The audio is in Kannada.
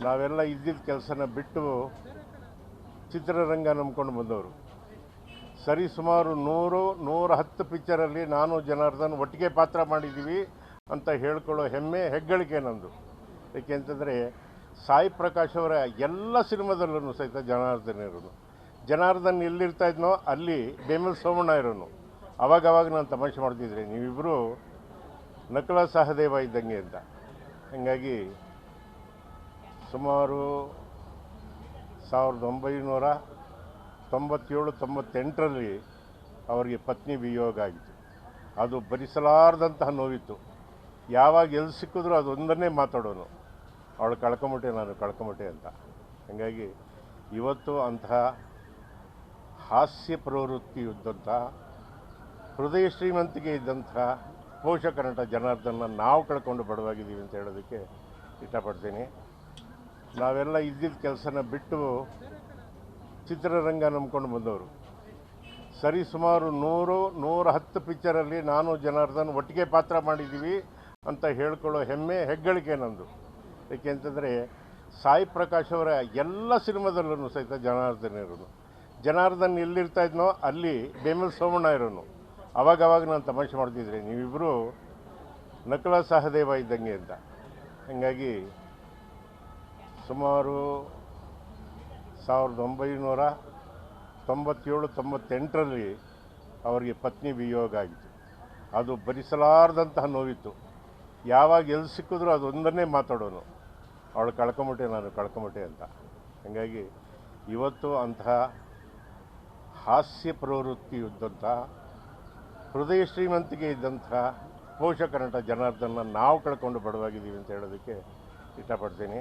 ನಾವೆಲ್ಲ ಇದ್ದಿದ್ದ ಕೆಲಸನ ಬಿಟ್ಟು ಚಿತ್ರರಂಗ ನಂಬ್ಕೊಂಡು ಬಂದವರು. ಸರಿ ಸುಮಾರು 110 ಪಿಕ್ಚರಲ್ಲಿ ನಾನು ಜನಾರ್ದನ್ ಒಟ್ಟಿಗೆ ಪಾತ್ರ ಮಾಡಿದ್ದೀವಿ ಅಂತ ಹೇಳ್ಕೊಳ್ಳೋ ಹೆಮ್ಮೆ ಹೆಗ್ಗಳಿಕೆ ನಂದು. ಏಕೆಂತಂದರೆ ಸಾಯಿ ಪ್ರಕಾಶ್ ಅವರ ಎಲ್ಲ ಸಿನಿಮಾದಲ್ಲೂ ಸಹಿತ ಜನಾರ್ದನ್ ಇರೋನು. ಜನಾರ್ದನ್ ಎಲ್ಲಿರ್ತಾ ಇದ್ನೋ ಅಲ್ಲಿ ಬೇಮಲ್ ಸೋಮಣ್ಣ ಇರೋನು. ಅವಾಗವಾಗ ನಾನು ತಮಾಷೆ ಮಾಡ್ತಿದ್ರೆ ನೀವಿಬ್ಬರು ನಕಲ ಸಹದೇವ ಇದ್ದಂಗೆ ಅಂತ. ಹಾಗಾಗಿ ಸುಮಾರು 1997-98ರಲ್ಲಿ ಅವರಿಗೆ ಪತ್ನಿ ವಿಯೋಗ ಆಗಿತ್ತು. ಅದು ಭರಿಸಲಾರದಂತಹ ನೋವಿತ್ತು. ಯಾವಾಗ ಎಲ್ಲಿ ಸಿಕ್ಕಿದ್ರು ಅದೊಂದನ್ನೇ ಮಾತಾಡೋನು, ಅವಳು ಕಳ್ಕೊಂಬಿಟ್ಟೆ, ನಾನು ಕಳ್ಕೊಂಬಿಟ್ಟೆ ಅಂತ. ಹಾಗಾಗಿ ಇವತ್ತು ಅಂತಹ ಹಾಸ್ಯ ಪ್ರವೃತ್ತಿ ಇದ್ದಂಥ ಹೃದಯ ಶ್ರೀಮಂತಿಕೆ ಇದ್ದಂಥ ಪೋಷಕ ನಟ ಜನಾರ್ದನ್ನ ನಾವು ಕಳ್ಕೊಂಡು ಬಡವಾಗಿದ್ದೀವಿ ಅಂತ ಹೇಳೋದಕ್ಕೆ ಇಷ್ಟಪಡ್ತೀನಿ. ನಾವೆಲ್ಲ ಇದ್ದಿದ್ದ ಕೆಲಸನ ಬಿಟ್ಟು ಚಿತ್ರರಂಗ ನಂಬ್ಕೊಂಡು ಬಂದವರು. ಸರಿ ಸುಮಾರು 110 ಪಿಕ್ಚರಲ್ಲಿ ನಾನು ಜನಾರ್ದನ್ ಒಟ್ಟಿಗೆ ಪಾತ್ರ ಮಾಡಿದ್ದೀವಿ ಅಂತ ಹೇಳ್ಕೊಳ್ಳೋ ಹೆಮ್ಮೆ ಹೆಗ್ಗಳಿಕೆ ನಂದು. ಏಕೆಂತಂದರೆ ಸಾಯಿ ಪ್ರಕಾಶ್ ಅವರ ಎಲ್ಲ ಸಿನಿಮಾದಲ್ಲೂ ಸಹಿತ ಜನಾರ್ದನ್ ಇರೋನು. ಜನಾರ್ದನ್ ಎಲ್ಲಿರ್ತಾ ಇದ್ನೋ ಅಲ್ಲಿ ಬೇಮಲ್ ಸೋಮಣ್ಣ ಇರೋನು. ಅವಾಗವಾಗ ನಾನು ತಮಾಷೆ ಮಾಡ್ತಿದ್ರೆ ನೀವಿಬ್ಬರು ನಕಲ ಸಹದೇವ ಇದ್ದಂಗೆ ಅಂತ. ಹಾಗಾಗಿ ಸುಮಾರು 1997-98ರಲ್ಲಿ ಅವರಿಗೆ ಪತ್ನಿ ವಿಯೋಗ ಆಗಿತ್ತು. ಅದು ಭರಿಸಲಾರದಂತಹ ನೋವಿತ್ತು. ಯಾವಾಗ ಎಲ್ಲಿ ಸಿಕ್ಕಿದ್ರು ಅದೊಂದನ್ನೇ ಮಾತಾಡೋನು, ಅವಳು ಕಳ್ಕೊಂಬಿಟ್ಟೆ, ನಾನು ಕಳ್ಕೊಂಬಿಟ್ಟೆ ಅಂತ. ಹಾಗಾಗಿ ಇವತ್ತು ಅಂತಹ ಹಾಸ್ಯ ಪ್ರವೃತ್ತಿ ಇದ್ದಂಥ ಹೃದಯ ಶ್ರೀಮಂತಿಕೆ ಇದ್ದಂಥ ಪೋಷಕ ನಟ ಜನಾರ್ದನ್ನ ನಾವು ಕಳ್ಕೊಂಡು ಬಡವಾಗಿದ್ದೀವಿ ಅಂತ ಹೇಳೋದಕ್ಕೆ ಇಷ್ಟಪಡ್ತೀನಿ.